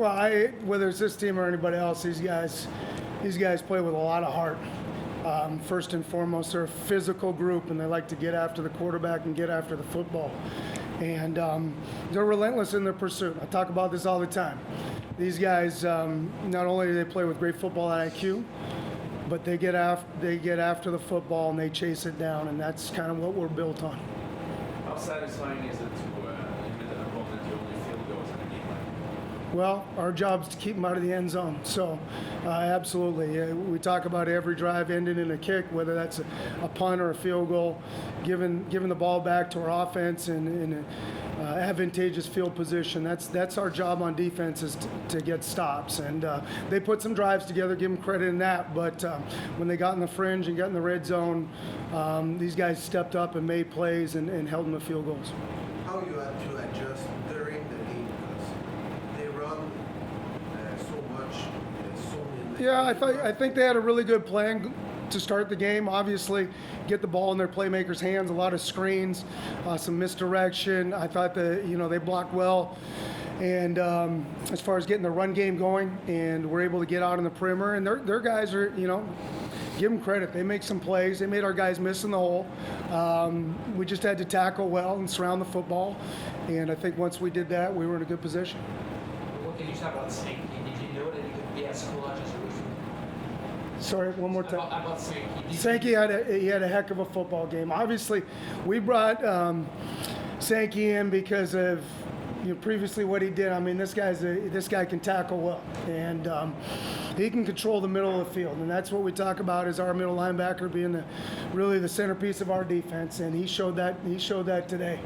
Well, whether it's this team or anybody else, these guys play with a lot of heart. First and foremost, they're a physical group, and they like to get after the quarterback and get after the football. And they're relentless in their pursuit. I talk about this all the time. These guys, not only do they play with great football IQ, but they get after the football and they chase it down, and that's kind of what we're built on. How satisfying is it to limit an opponent to only field goals in a game like that? Well, our job is to keep them out of the end zone. So, absolutely. We talk about every drive ending in a kick, whether that's a punt or a field goal, giving the ball back to our offense in advantageous field position. That's our job on defense, is to get stops. And they put some drives together, give them credit in that. But when they got in the fringe and got in the red zone, these guys stepped up and made plays and held them to field goals. How you have to adjust during the game because they run so much, so many. Yeah, I think they had a really good plan to start the game. Obviously, get the ball in their playmakers' hands. A lot of screens, some misdirection. I thought they blocked well, and as far as getting the run game going, and we're able to get out in the perimeter. And their guys are, give them credit. They make some plays. They made our guys miss in the hole. We just had to tackle well and surround the football. And I think once we did that, we were in a good position. What can you say about Sankey? Did you know that he could be as cool as a rookie? Sorry, one more time. About Sankey. Sankey had a heck of a football game. Obviously, we brought Sankey in because of previously what he did. I mean, this guy can tackle well, and he can control the middle of the field, and that's what we talk about is our middle linebacker being really the centerpiece of our defense, and he showed that today.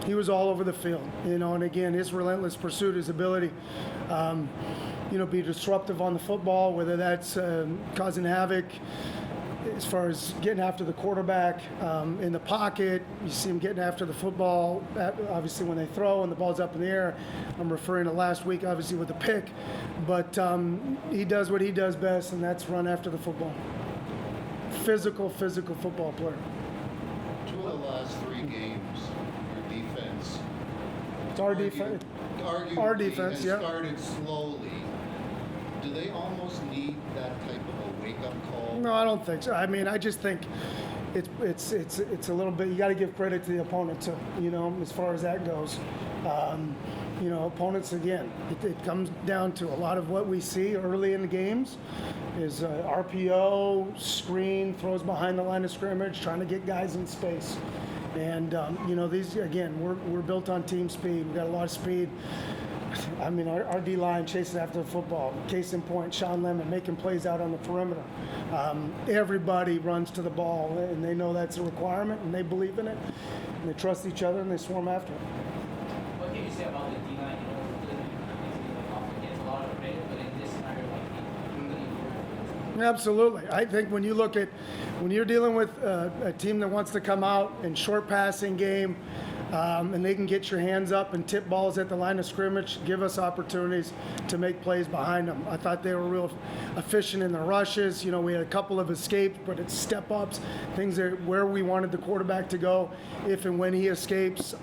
He was all over the field, and again, his relentless pursuit, his ability. Be disruptive on the football, whether that's causing havoc as far as getting after the quarterback in the pocket. You see him getting after the football, obviously when they throw and the ball's up in the air. I'm referring to last week, obviously, with the pick. But he does what he does best, and that's run after the football. Physical football player. 2 of the last 3 games, your defense. It's our defense. Our defense, yeah. Started slowly. Do they almost need that type of a wake-up call? No, I don't think so. I mean, I just think it's a little bit. You got to give credit to the opponent too. As far as that goes. Opponents again. It comes down to a lot of what we see early in the games is RPO, screen, throws behind the line of scrimmage, trying to get guys in space. And these again, we're built on team speed. We got a lot of speed. I mean, our D-line chases after the football. Case in point, Sean Lemon making plays out on the perimeter. Everybody runs to the ball, and they know that's a requirement, and they believe in it. And they trust each other, and they swarm after it. What can you say about the D-line? Often gets a lot of credit, but in this scenario, Absolutely. I think when you're dealing with a team that wants to come out in short passing game, and they can get your hands up and tip balls at the line of scrimmage, give us opportunities to make plays behind them. I thought they were real efficient in the rushes. We had a couple of escapes, but it's step-ups, things that where we wanted the quarterback to go if and when he escapes.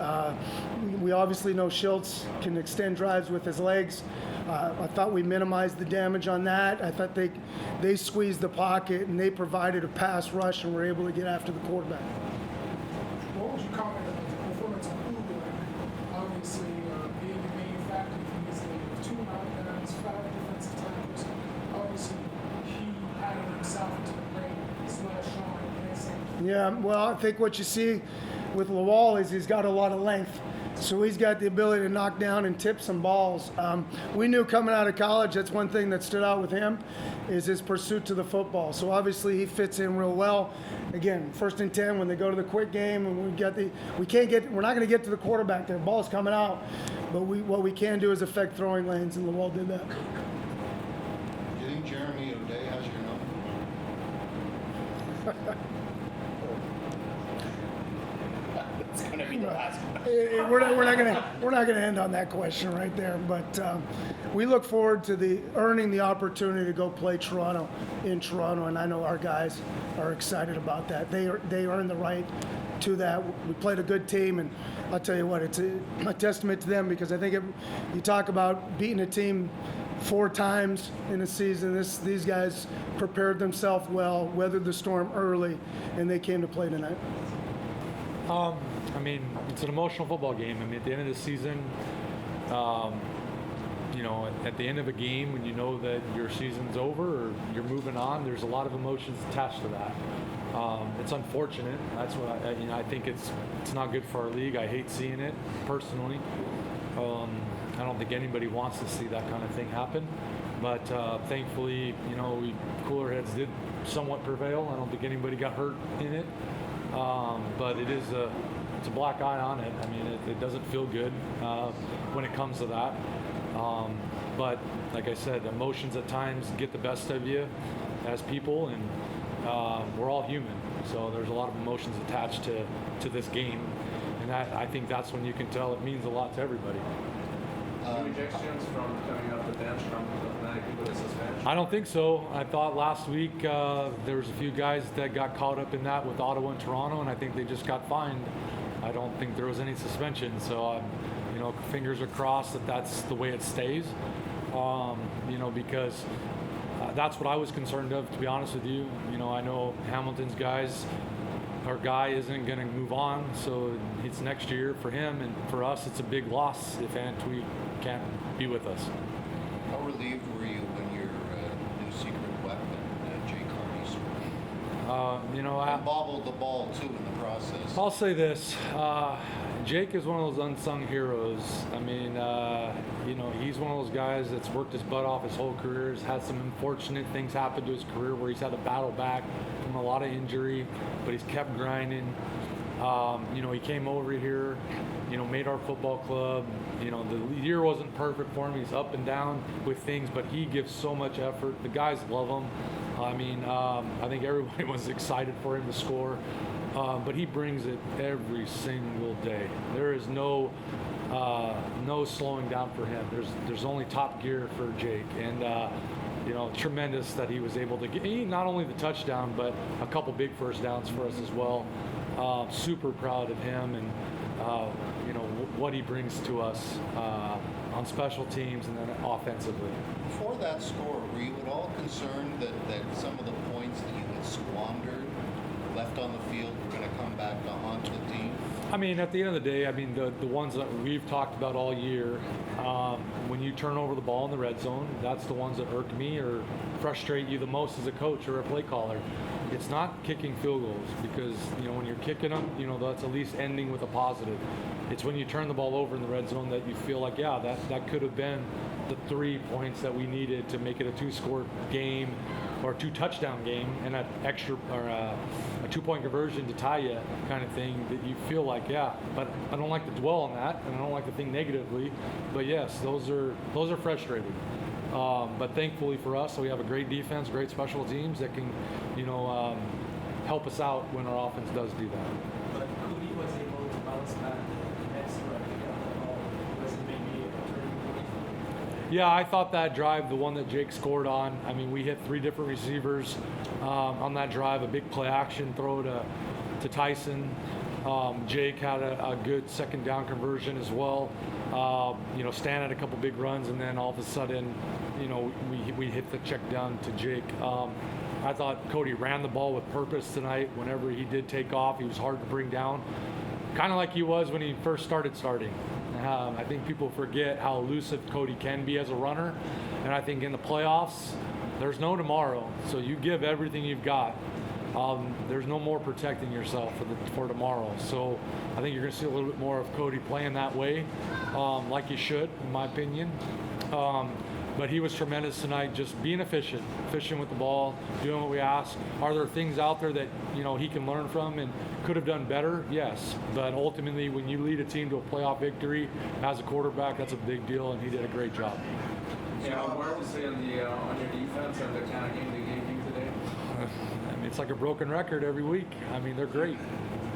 We obviously know Schultz can extend drives with his legs. I thought we minimized the damage on that. I thought they squeezed the pocket, and they provided a pass rush and were able to get after the quarterback. What would you comment on the performance of Uber? Obviously, being the main factor, he's a 2 knockdowns, 5 defensive tackles. Obviously, he had it himself into the play. Slash Sean. Yeah, well, I think what you see with Lawal is he's got a lot of length. So he's got the ability to knock down and tip some balls. We knew coming out of college, that's one thing that stood out with him, is his pursuit to the football. So obviously he fits in real well. Again, 1st and 10 when they go to the quick game, and we're not going to get to the quarterback there. Ball's coming out, but what we can do is affect throwing lanes, and Lawal did that. Do you think Jeremy O'Day has your number? going to be the last one. We're not gonna end on that question right there. But we look forward to earning the opportunity to go play Toronto in Toronto, and I know our guys are excited about that. They earned the right to that. We played a good team, and I'll tell you what, it's a testament to them, because I think you talk about beating a team 4 times in a season. These guys prepared themselves well, weathered the storm early, and they came to play tonight. I mean, it's an emotional football game. I mean, at the end of the season, you know, at the end of a game, when you know that your season's over or you're moving on, there's a lot of emotions attached to that. It's unfortunate. That's what I think it's not good for our league. I hate seeing it personally. I don't think anybody wants to see that kind of thing happen. But thankfully, you know, cooler heads did somewhat prevail. I don't think anybody got hurt in it. But it's a black eye on it. I mean, it doesn't feel good when it comes to that. But like I said, emotions at times get the best of you as people, and we're all human. So there's a lot of emotions attached to this game, and I think that's when you can tell it means a lot to everybody. Rejections from coming off the bench from automatically with a suspension? I don't think so. I thought last week there was a few guys that got caught up in that with Ottawa and Toronto, and I think they just got fined. I don't think there was any suspension. So, you know, fingers are crossed that that's the way it stays. You know, because that's what I was concerned of, to be honest with you. You know, I know Hamilton's our guy isn't going to move on, so it's next year for him, and for us it's a big loss if Antwi can't be with us. How relieved were you when your new secret weapon, Jake Hardy, scored? You know, And bobbled the ball too in the process. I'll say this, Jake is one of those unsung heroes. I mean, you know, he's one of those guys that's worked his butt off his whole career, has had some unfortunate things happen to his career where he's had to battle back from a lot of injury, but he's kept grinding. You know, he came over here, you know, made our football club. You know, the year wasn't perfect for him. He's up and down with things, but he gives so much effort. The guys love him. I mean, I think everybody was excited for him to score, but he brings it every single day. There is no slowing down for him. There's only top gear for Jake, and you know, tremendous that he was able to get not only the touchdown, but a couple big first downs for us as well. Super proud of him, and you know what he brings to us on special teams and then offensively. Before that score, were you at all concerned that some of the points that you had squandered, left on the field, were going to come back to haunt the team? I mean, at the end of the day, I mean, the ones that we've talked about all year, when you turn over the ball in the red zone, that's the ones that irk me or frustrate you the most as a coach or a play caller. It's not kicking field goals, because, you know, when you're kicking them, you know, that's at least ending with a positive. It's when you turn the ball over in the red zone that you feel like, yeah, that could have been the 3 points that we needed to make it a 2-score game or a 2-touchdown game, and an extra or a 2-point conversion to tie you, kind of thing, that you feel like, yeah. But I don't like to dwell on that, and I don't like to think negatively. But yes, those are frustrating. But thankfully for us, we have a great defense, great special teams that can, you know, help us out when our offense does do that. But Cody was able to bounce back the next run to get the ball. Was it maybe a turning point? Yeah, I thought that drive, the one that Jake scored on, I mean, we hit 3 different receivers on that drive, a big play action throw to Tyson. Jake had a good second down conversion as well. You know, Stan had a couple big runs, and then all of a sudden, you know, we hit the check down to Jake. I thought Cody ran the ball with purpose tonight. Whenever he did take off, he was hard to bring down, kind of like he was when he first starting. I think people forget how elusive Cody can be as a runner, and I think in the playoffs, there's no tomorrow, so you give everything you've got. There's no more protecting yourself for tomorrow. So I think you're going to see a little bit more of Cody playing that way, like you should, in my opinion. But he was tremendous tonight, just being efficient with the ball, doing what we asked. Are there things out there that, you know, he can learn from and could have done better? Yes. But ultimately, when you lead a team to a playoff victory as a quarterback, that's a big deal, and he did a great job. Yeah, more to say on your defense and the kind of game they gave you today? I mean, it's like a broken record every week. I mean, they're great.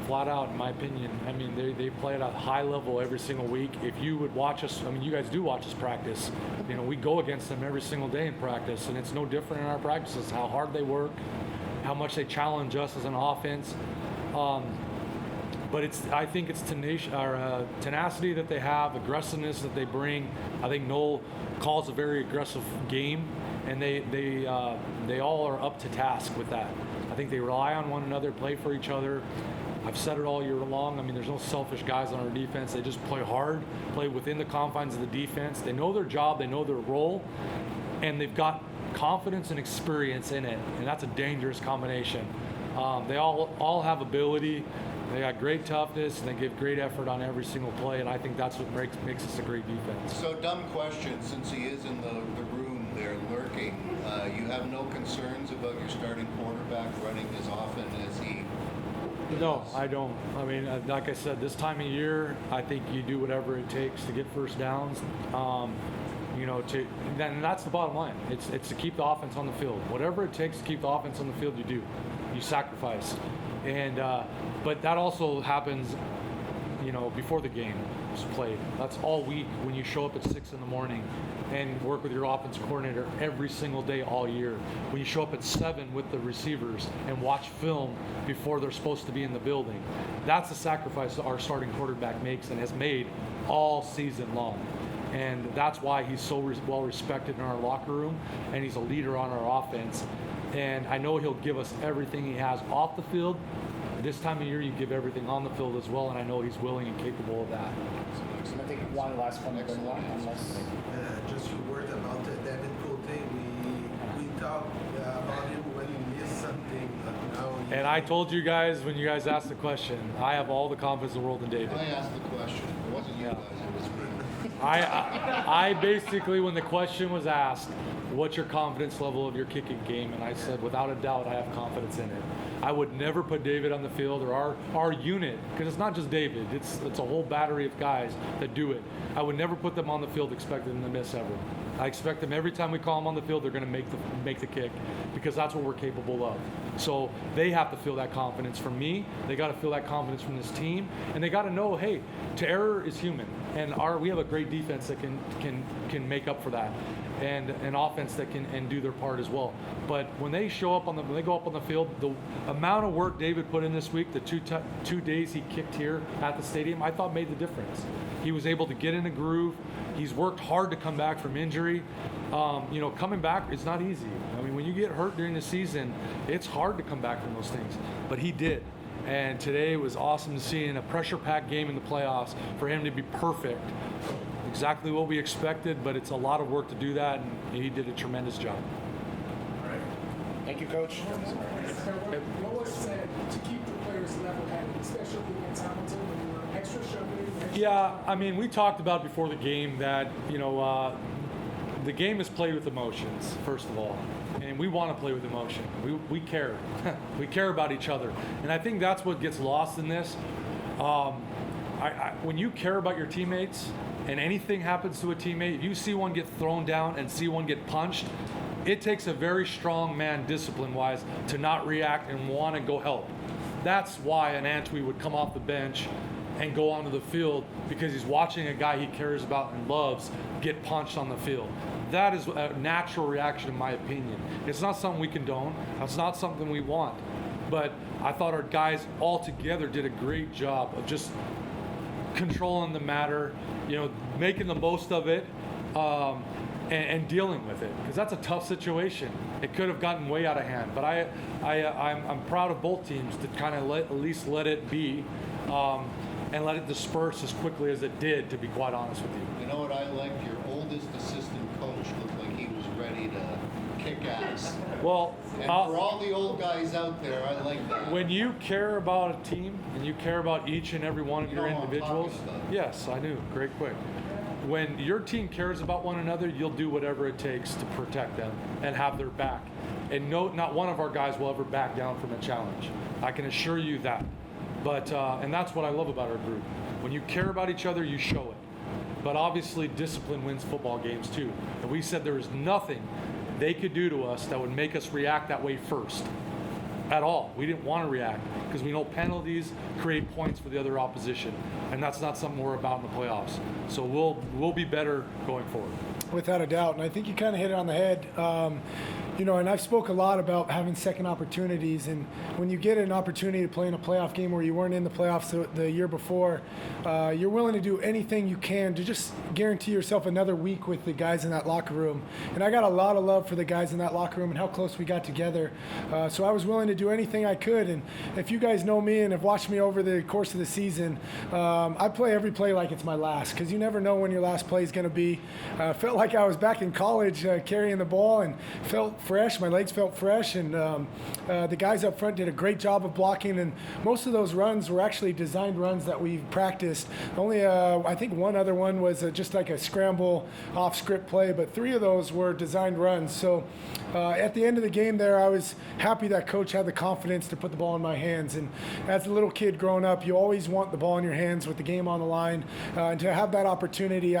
flat out, in my opinion. I mean, they play at a high level every single week. If you would watch us, I mean, you guys do watch us practice. You know, we go against them every single day in practice, and it's no different in our practices. How hard they work, how much they challenge us as an offense. But I think it's tenacity that they have, aggressiveness that they bring. I think Noel calls a very aggressive game, and they all are up to task with that. I think they rely on one another, play for each other. I've said it all year long. I mean, there's no selfish guys on our defense. They just play hard, play within the confines of the defense. They know their job, they know their role, and they've got confidence and experience in it, and that's a dangerous combination. They all have ability. They got great toughness, and they give great effort on every single play, and I think that's what makes us a great defense. So, dumb question, since he is in the room there lurking, you have no concerns about your starting quarterback running as often as he No, I don't. I mean, like I said, this time of year, I think you do whatever it takes to get first downs. You know, and that's the bottom line. It's to keep the offense on the field. Whatever it takes to keep the offense on the field, you do. You sacrifice. And but that also happens, you know, before the game is played. That's all week when you show up at 6 in the morning and work with your offensive coordinator every single day all year. When you show up at 7 with the receivers and watch film before they're supposed to be in the building. That's the sacrifice that our starting quarterback makes and has made all season long. And that's why he's so well respected in our locker room, and he's a leader on our offense. And I know he'll give us everything he has off the field. This time of year, you give everything on the field as well, and I know he's willing and capable of that. I think one last comment, Benoit, unless... Just a word about David Cote. We talked about him when he missed something, but now And I told you guys when you guys asked the question, I have all the confidence in the world in David. I asked the question. It wasn't you guys, it was me. I basically, when the question was asked, what's your confidence level of your kicking game? And I said, without a doubt, I have confidence in it. I would never put David on the field or our unit, because it's not just David, it's a whole battery of guys that do it. I would never put them on the field expecting them to miss ever. I expect them every time we call them on the field, they're going to make the kick, because that's what we're capable of. So they have to feel that confidence from me. They got to feel that confidence from this team, and they got to know, hey, to error is human, and we have a great defense that can make up for that, and an offense that can do their part as well. But when they show up when they go up on the field, the amount of work David put in this week, the two days he kicked here at the stadium, I thought made the difference. He was able to get in a groove. He's worked hard to come back from injury. Coming back is not easy. I mean, when you get hurt during the season, it's hard to come back from those things. But he did. And today was awesome to see in a pressure-packed game in the playoffs for him to be perfect. Exactly what we expected, but it's a lot of work to do that, and he did a tremendous job. Thank you, Coach. What was said to keep the players level-headed, especially against Hamilton when you were extra shoving? Yeah, I mean, we talked about before the game that, the game is played with emotions, first of all. And we want to play with emotion. We care. We care about each other. And I think that's what gets lost in this. When you care about your teammates and anything happens to a teammate, if you see one get thrown down and see one get punched, it takes a very strong man, discipline-wise, to not react and want to go help. That's why an Antwi would come off the bench and go onto the field, because he's watching a guy he cares about and loves get punched on the field. That is a natural reaction, in my opinion. It's not something we condone. It's not something we want. But I thought our guys all together did a great job of just controlling the matter, making the most of it, and dealing with it, because that's a tough situation. It could have gotten way out of hand. But I'm proud of both teams to kind of at least let it be. And let it disperse as quickly as it did, to be quite honest with you. You know what I liked? Your oldest assistant coach looked like he was ready to kick ass. Well, And for all the old guys out there, I like that. when you care about a team and you care about each and every one of You your know what I'm individuals, talking about. yes, I knew, great quick. When your team cares about one another, you'll do whatever it takes to protect them and have their back. And not one of our guys will ever back down from a challenge. I can assure you that. But and that's what I love about our group. When you care about each other, you show it. But obviously, discipline wins football games too. And we said there was nothing they could do to us that would make us react that way first. at all. We didn't want to react because we know penalties create points for the other opposition, and that's not something we're about in the playoffs. So we'll be better going forward. Without a doubt, and I think you kind of hit it on the head. And I've spoke a lot about having second opportunities, and when you get an opportunity to play in a playoff game where you weren't in the playoffs the year before, you're willing to do anything you can to just guarantee yourself another week with the guys in that locker room. And I got a lot of love for the guys in that locker room and how close we got together. So I was willing to do anything I could. And if you guys know me and have watched me over the course of the season, I play every play like it's my last, because you never know when your last play is going to be. Felt like I was back in college carrying the ball and felt fresh. My legs felt fresh, and the guys up front did a great job of blocking. And most of those runs were actually designed runs that we practiced. Only I think one other one was just like a scramble off script play, but 3 of those were designed runs. So at the end of the game there, I was happy that coach had the confidence to put the ball in my hands. And as a little kid growing up, you always want the ball in your hands with the game on the line. And to have that opportunity,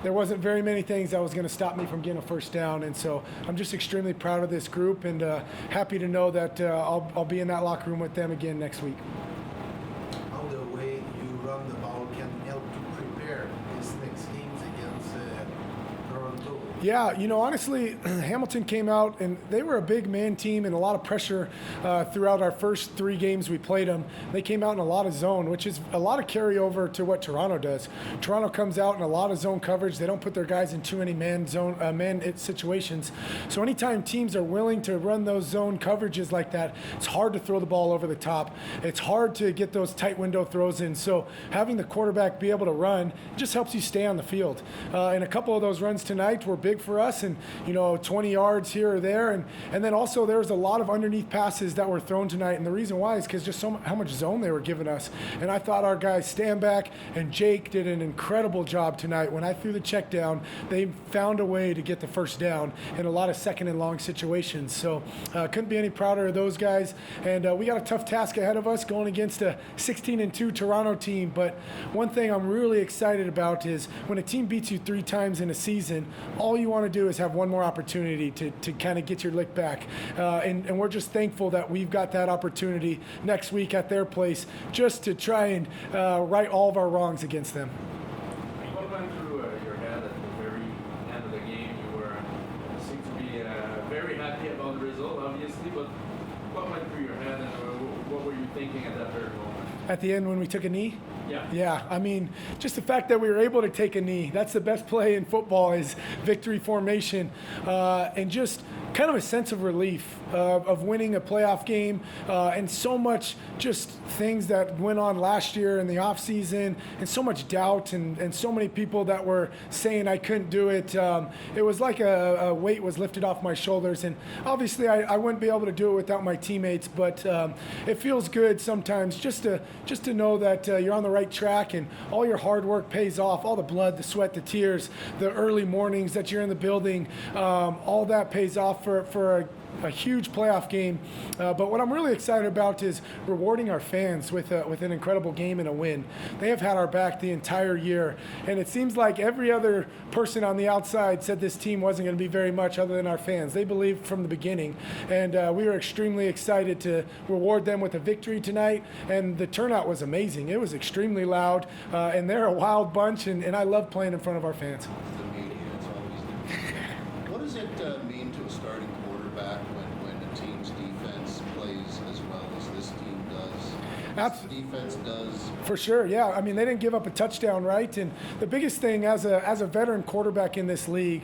there wasn't very many things that was going to stop me from getting a first down. And so I'm just extremely proud of this group, and happy to know that I'll be in that locker room with them again next week. On the way you run the ball can help to prepare these next games against Toronto. Yeah, honestly, Hamilton came out and they were a big man team and a lot of pressure throughout our first 3 games we played them. They came out in a lot of zone, which is a lot of carryover to what Toronto does. Toronto comes out in a lot of zone coverage. They don't put their guys in too many man situations. So anytime teams are willing to run those zone coverages like that, it's hard to throw the ball over the top. It's hard to get those tight window throws in. So having the quarterback be able to run just helps you stay on the field. And a couple of those runs tonight were big for us, and 20 yards here or there, and then also there was a lot of underneath passes that were thrown tonight, and the reason why is because just how much zone they were giving us. And I thought our guys Stanback and Jake did an incredible job tonight. When I threw the check down, they found a way to get the first down in a lot of second and long situations. So couldn't be any prouder of those guys, and we got a tough task ahead of us going against a 16-2 Toronto team. But one thing I'm really excited about is when a team beats you 3 times in a season, all you want to do is have one more opportunity to kind of get your lick back. And we're just thankful that we've got that opportunity next week at their place just to try and right all of our wrongs against them. What went through your head at the very end of the game? You seemed to be very happy about the result, obviously, but what went through your head, and what were you thinking at that very moment? At the end when we took a knee? Yeah. Yeah, I mean, just the fact that we were able to take a knee, that's the best play in football, is victory formation, and just kind of a sense of relief of winning a playoff game, and so much just things that went on last year in the offseason, and so much doubt, and so many people that were saying I couldn't do it. It was like a weight was lifted off my shoulders, and obviously I wouldn't be able to do it without my teammates, but it feels good sometimes just to know that you're on the right track and all your hard work pays off, all the blood, the sweat, the tears, the early mornings that you're in the building, all that pays off for a huge playoff game. But what I'm really excited about is rewarding our fans with an incredible game and a win. They have had our back the entire year, and it seems like every other person on the outside said this team wasn't going to be very much other than our fans. They believed from the beginning, and we were extremely excited to reward them with a victory tonight, and the turnout was amazing. It was extremely loud, and they're a wild bunch, and I love playing in front of our fans. The media, it's always different. What does it mean to a starting quarterback when a team's defense plays as well as this team does? This defense does. For sure, yeah. I mean, they didn't give up a touchdown, right? And the biggest thing as a veteran quarterback in this league,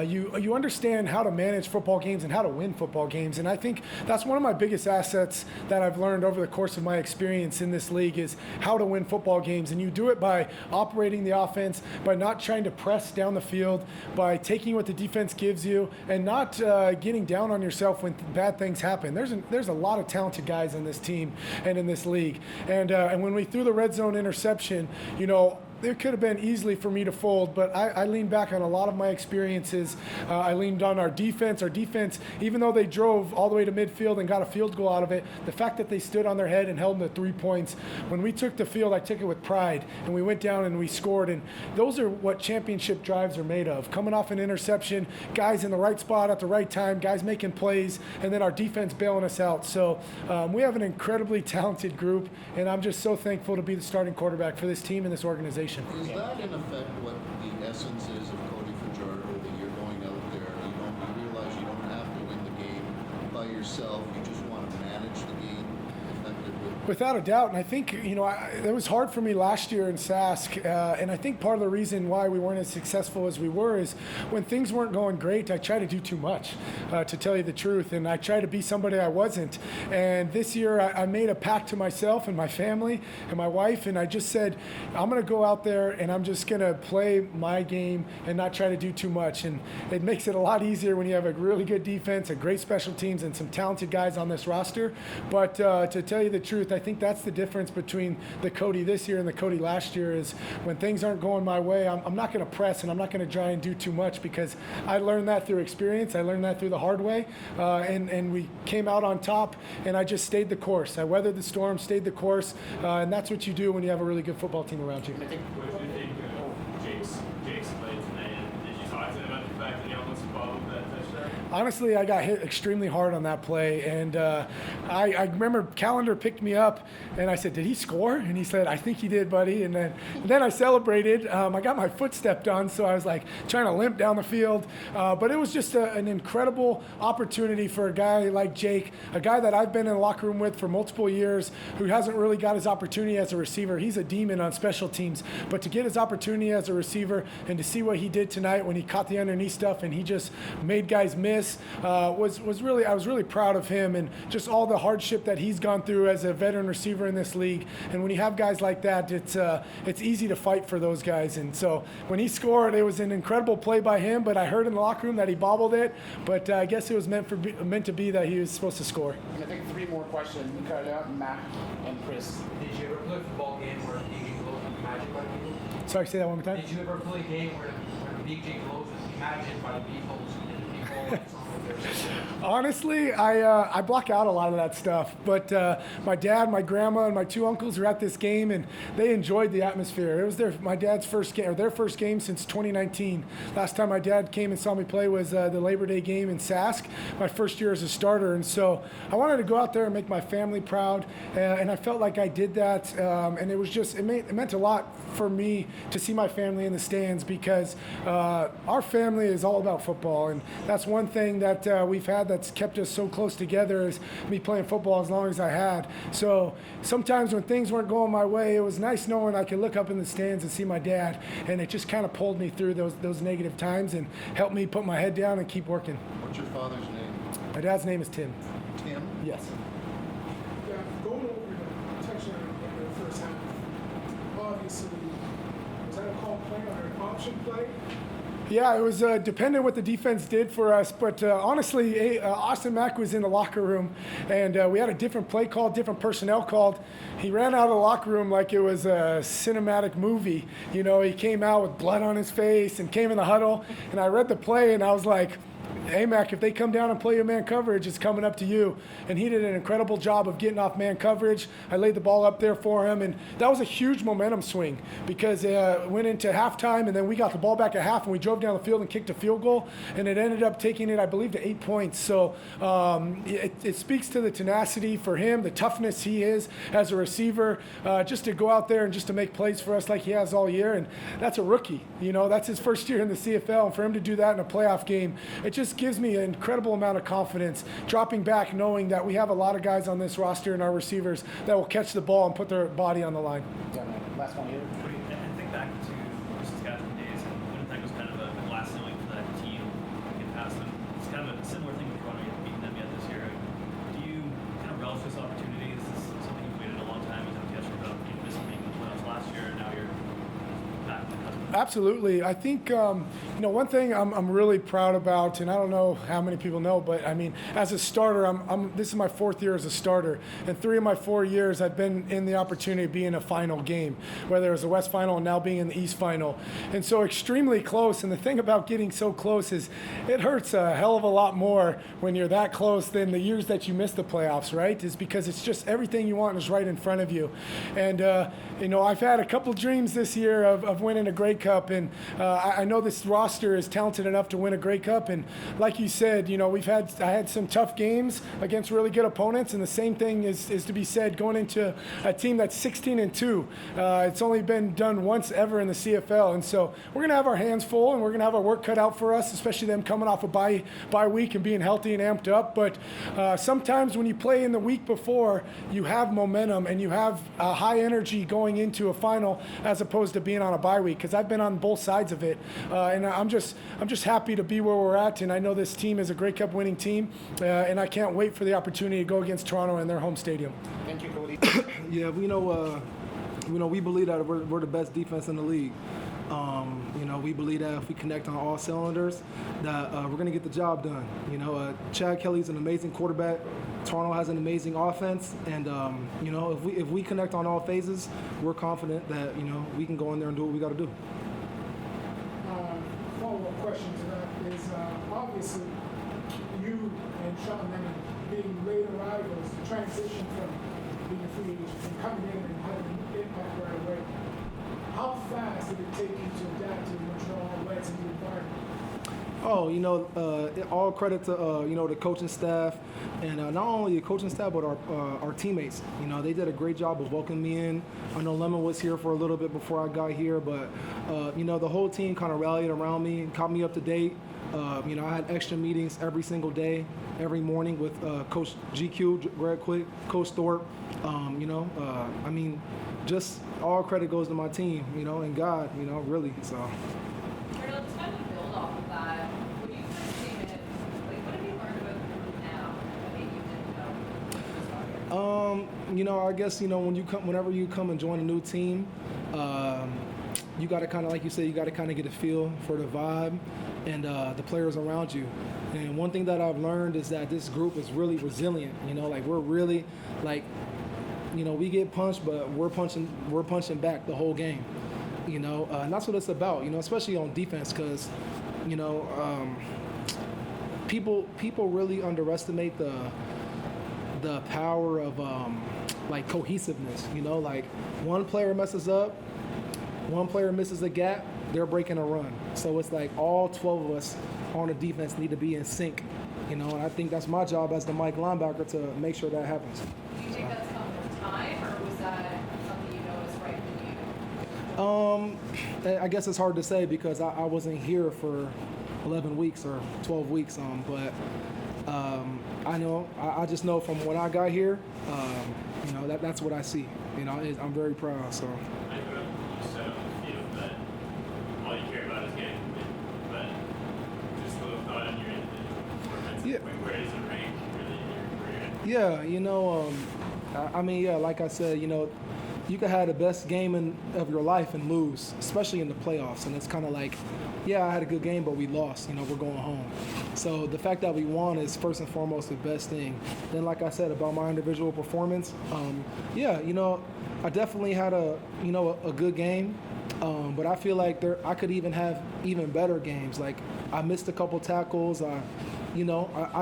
you understand how to manage football games and how to win football games. And I think that's one of my biggest assets that I've learned over the course of my experience in this league is how to win football games. And you do it by operating the offense, by not trying to press down the field, by taking what the defense gives you, and not getting down on yourself when bad things happen. There's a lot of talented guys on this team and in this league. And when we threw the red zone interception, it could have been easily for me to fold, but I leaned back on a lot of my experiences. I leaned on our defense. Our defense, even though they drove all the way to midfield and got a field goal out of it, the fact that they stood on their head and held them to 3 points. When we took the field, I took it with pride, and we went down and we scored. And those are what championship drives are made of. Coming off an interception, guys in the right spot at the right time, guys making plays, and then our defense bailing us out. So we have an incredibly talented group, and I'm just so thankful to be the starting quarterback for this team and this organization. Is that in effect what the essence is of Cody Fajardo, that you're going out there, you realize you don't have to win the game by yourself, you just want to manage the game effectively? Without a doubt, and I think, it was hard for me last year in Sask, and I think part of the reason why we weren't as successful as we were is when things weren't going great, I tried to do too much, to tell you the truth, and I tried to be somebody I wasn't. And this year, I made a pact to myself and my family and my wife, and I just said, I'm going to go out there and I'm just going to play my game and not try to do too much. And it makes it a lot easier when you have a really good defense, a great special teams, and some talented guys on this roster. But to tell you the truth, I think that's the difference between the Cody this year and the Cody last year is when things aren't going my way, I'm not going to press and I'm not going to try and do too much because I learned that through experience. I learned that through the hard way, and we came out on top, and I just stayed the course. I weathered the storm, stayed the course, and that's what you do when you have a really good football team around you. What did you think of Jake's play tonight? And did you talk to him about the fact that he almost followed that touchdown? Honestly, I got hit extremely hard on that play, and I remember Callender picked me up, and I said, "Did he score?" And he said, "I think he did, buddy." And then I celebrated. I got my foot stepped on, so I was like trying to limp down the field. But it was just an incredible opportunity for a guy like Jake, a guy that I've been in the locker room with for multiple years, who hasn't really got his opportunity as a receiver. He's a demon on special teams, but to get his opportunity as a receiver and to see what he did tonight when he caught the underneath stuff and he just made guys miss. I was really proud of him and just all the hardship that he's gone through as a veteran receiver in this league. And when you have guys like that, it's easy to fight for those guys. And so when he scored, it was an incredible play by him. But I heard in the locker room that he bobbled it. But I guess it was meant to be that he was supposed to score. And I think 3 more questions. Mikaela, Matt, and Chris. Did you ever play a football game where Big G Glows was imagined by people? Sorry, say that one more time. Did you ever play a game where Big G Glows was imagined by the people and the people? Honestly, I block out a lot of that stuff. But my dad, my grandma, and my 2 uncles were at this game, and they enjoyed the atmosphere. It was my dad's first game, or their first game since 2019. Last time my dad came and saw me play was the Labor Day game in Sask, my first year as a starter. And so I wanted to go out there and make my family proud, and I felt like I did that. And it was just it meant a lot for me to see my family in the stands because our family is all about football, and that's one thing that we've had that's kept us so close together is me playing football as long as I had. So sometimes when things weren't going my way, it was nice knowing I could look up in the stands and see my dad, and it just kind of pulled me through those negative times and helped me put my head down and keep working. What's your father's name? My dad's name is Tim. Tim? Yes. Yeah, going over the touchdown in the first half, obviously, was that a call play or an option play? Yeah, it was dependent what the defense did for us, but honestly, Austin Mack was in the locker room, and we had a different play call, different personnel called. He ran out of the locker room like it was a cinematic movie. You know, he came out with blood on his face and came in the huddle, and I read the play, and I was like, "Hey, Mac, if they come down and play your man coverage, it's coming up to you." And he did an incredible job of getting off man coverage. I laid the ball up there for him, and that was a huge momentum swing because it went into halftime, and then we got the ball back at half, and we drove down the field and kicked a field goal, and it ended up taking it, I believe, to 8 points. So it speaks to the tenacity for him, the toughness he is as a receiver, just to go out there and just to make plays for us like he has all year. And that's a rookie. You know, that's his first year in the CFL, and for him to do that in a playoff game, it just gives me an incredible amount of confidence, dropping back knowing that we have a lot of guys on this roster and our receivers that will catch the ball and put their body on the line. Darnell, last one here. And think back to the Saskatchewan days, and Winnipeg was kind of a glass ceiling for that team to get past them. It's kind of a similar thing with Toronto. You haven't beaten them yet this year. Do you kind of relish this opportunity? Is this something you've waited a long time as a catcher about? You missed making the playoffs last year, and now you're back to the cusp of Absolutely. I think, one thing I'm really proud about, and I don't know how many people know, but I mean, as a starter, this is my 4th year as a starter. And 3 of my 4 years, I've been in the opportunity of being in a final game, whether it was the West Final and now being in the East Final. And so extremely close. And the thing about getting so close is it hurts a hell of a lot more when you're that close than the years that you miss the playoffs, right? Is because it's just everything you want is right in front of you. And, I've had a couple dreams this year of winning a Grey Cup, and I know this roster is talented enough to win a Grey Cup. And like you said, I had some tough games against really good opponents, and the same thing is to be said going into a team that's 16-2. It's only been done once ever in the CFL, and so we're gonna have our hands full, and we're gonna have our work cut out for us, especially them coming off a bye week and being healthy and amped up. But sometimes when you play in the week before, you have momentum and you have high energy going into a final as opposed to being on a bye week, because I've been on both sides of it, and I'm just happy to be where we're at, and I know this team is a Grey Cup winning team, and I can't wait for the opportunity to go against Toronto in their home stadium. Thank you, Cody. Yeah, we believe that we're the best defense in the league. We believe that if we connect on all cylinders, that we're going to get the job done. Chad Kelly's an amazing quarterback. Toronto has an amazing offense, and if we connect on all phases, we're confident that we can go in there and do what we got to do. Follow-up question to that is obviously you and Sean Lemon being late arrivals, the transition from being a free agent and coming in and having an impact right away. How fast did it take you to adapt to the Montreal Alouettes and the environment? All credit to the coaching staff, and not only the coaching staff but our teammates. They did a great job of welcoming me in. I know Lemon was here for a little bit before I got here, but the whole team kind of rallied around me and caught me up to date. I had extra meetings every single day, every morning with Coach GQ, Greg Quick, Coach Thorpe. Just all credit goes to my team, and God, really. So. Darnell, just kind of build off of that. When you first came in, what have you learned about the group now that maybe you didn't know? I guess whenever you come and join a new team, you got to kind of, like you said, you got to kind of get a feel for the vibe and the players around you. And one thing that I've learned is that this group is really resilient. We're really we get punched, but we're punching back the whole game. And that's what it's about. Especially on defense, because people really underestimate the power of cohesiveness. One player messes up, one player misses a gap, they're breaking a run. So it's all 12 of us on the defense need to be in sync. And I think that's my job as the Mike linebacker to make sure that happens. Do you think that's come with time, or was that something you noticed right from the beginning? I guess it's hard to say because I wasn't here for 11 weeks or 12 weeks. But I just know from when I got here, that's what I see. I'm very proud. So. I know you said on the field that all you care about is getting a win, but just a little thought on your individual performance. Yeah. Where does it rank really in your career? Yeah, like I said, you could have the best game of your life and lose, especially in the playoffs. And it's kind of I had a good game, but we lost. We're going home. So the fact that we won is first and foremost the best thing. Then, like I said about my individual performance, I definitely had a good game. But I feel like I could even have even better games. I missed a couple tackles. I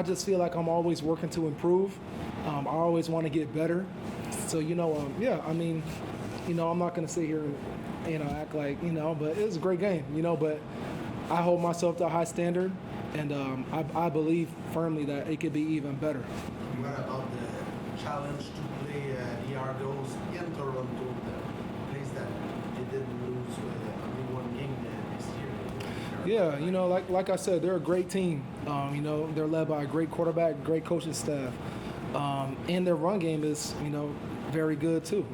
just feel like I'm always working to improve. I always want to get better. So, I'm not going to sit here and, act but it was a great game, but I hold myself to a high standard, and I believe firmly that it could be even better. What about the challenge to play the Argos in Toronto, the place that they didn't lose only one game this year? Yeah, like I said, they're a great team. They're led by a great quarterback, great coaching staff. And their run game is, very good too.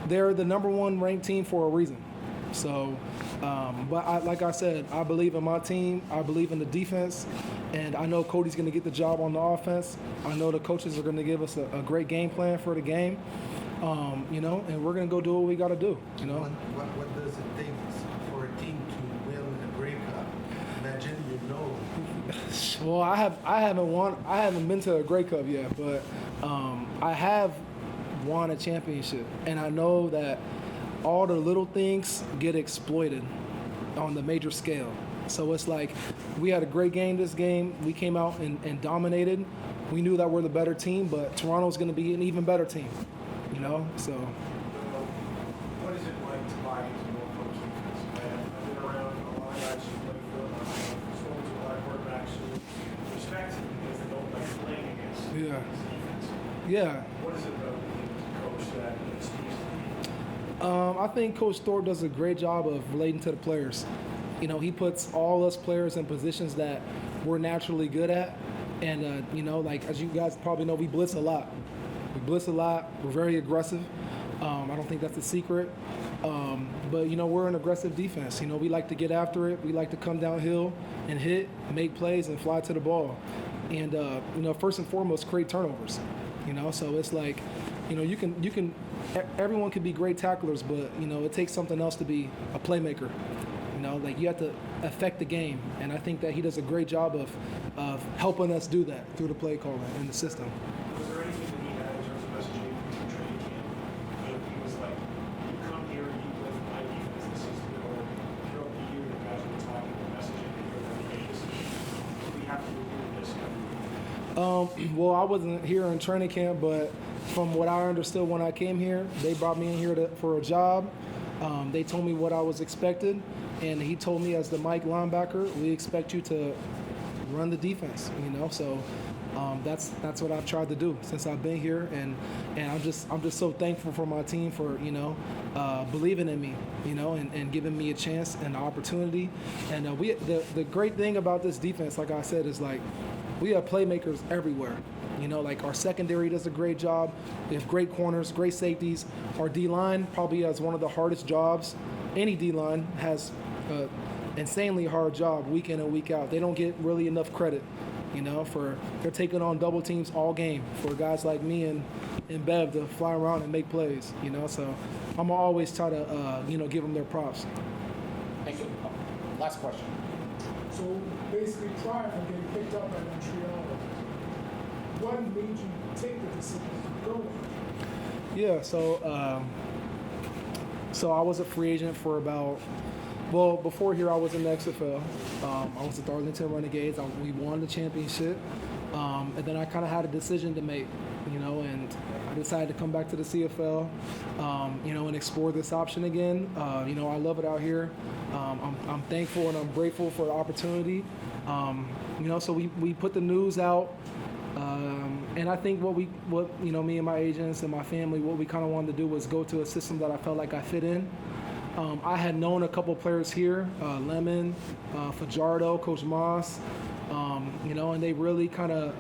They're the number one ranked team for a reason. So, like I said, I believe in my team. I believe in the defense, and I know Cody's going to get the job on the offense. I know the coaches are going to give us a great game plan for the game. And we're going to go do what we got to do. What does it take for Well, I haven't been to a Grey Cup yet, but I have won a championship, and I know that all the little things get exploited on the major scale. So it's like we had a great game this game. We came out and dominated. We knew that we're the better team, but Toronto's going to be an even better team, you know. So. What is it like to buy into Norfolk defense? I've been around a lot of guys who play football, storms a lot of quarterbacks who respect it because they don't like playing against Yeah. this defense. Yeah. What is it about being a coach that speaks to I think Coach Thorpe does a great job of relating to the players. You know, he puts all us players in positions that we're naturally good at. And, you know, like, as you guys probably know, we blitz a lot. We're very aggressive. I don't think that's a secret. But, you know, we're an aggressive defense. You know, we like to get after it. We like to come downhill and hit, make plays, and fly to the ball. And, you know, first and foremost, create turnovers. You know, so it's like, you know, everyone can be great tacklers, but, you know, it takes something else to be a playmaker. You know, like you have to affect the game. And I think that he does a great job of helping us do that through the play calling and the system. Was there anything that he had in terms of messaging from training camp? That he was like, you come here, you play for my defense this season, or throughout the year, the guys were talking and messaging that you're like, hey, this is, we have to do this every week. Well, I wasn't here in training camp, but from what I understood when I came here, they brought me in here for a job. They told me what I was expected, and he told me as the Mike linebacker, we expect you to run the defense. You know, so that's what I've tried to do since I've been here, and I'm just so thankful for my team for, you know, believing in me, you know, and giving me a chance and an opportunity. And the great thing about this defense, like I said, is like we have playmakers everywhere. You know, like our secondary does a great job. We have great corners, great safeties. Our D-line probably has one of the hardest jobs. Any D-line has an insanely hard job week in and week out. They don't get really enough credit, you know, they're taking on double teams all game for guys like me and Bev to fly around and make plays, you know. So I'm gonna always try to, you know, give them their props. Thank you. Last question. So basically, prior to getting picked up by Montreal, what made you take the decision to go? Yeah, so I was a free agent for about, well, before here I was in the XFL. I was at the Arlington Renegades. We won the championship, and then I kind of had a decision to make, you know, and I decided to come back to the CFL, you know, and explore this option again. You know, I love it out here. I'm thankful and I'm grateful for the opportunity. You know, so we put the news out. And I think what you know, me and my agents and my family, what we kind of wanted to do was go to a system that I felt like I fit in. I had known a couple players here, Lemon, Fajardo, Coach Maas, you know, and they really kind of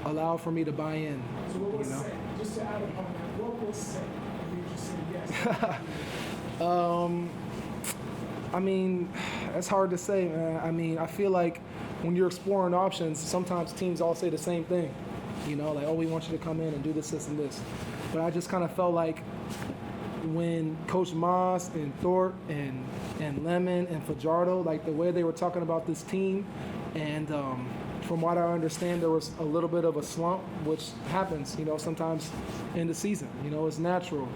allowed for me to buy in. So what was you know? said? Just to add upon that, what was said? You just said yes. I mean, it's hard to say, man. I mean, I feel like when you're exploring options, sometimes teams all say the same thing. You know, like, oh, we want you to come in and do this, this, and this. But I just kind of felt like when Coach Maas and Thorpe and Lemon and Fajardo, like the way they were talking about this team, and from what I understand, there was a little bit of a slump, which happens, you know, sometimes in the season. You know, it's natural.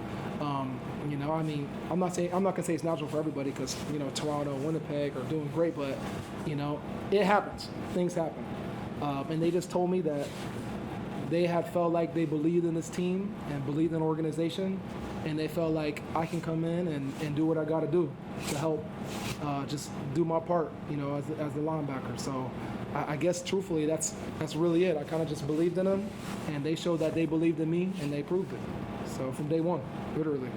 You know, I mean, I'm not gonna say it's natural for everybody because, you know, Toronto, Winnipeg are doing great, but, you know, it happens. Things happen. And they just told me that they had felt like they believed in this team and believed in the organization, and they felt like I can come in and do what I got to do to help just do my part, you know, as the linebacker. So I guess truthfully, that's really it. I kind of just believed in them, and they showed that they believed in me, and they proved it. So from day one, literally.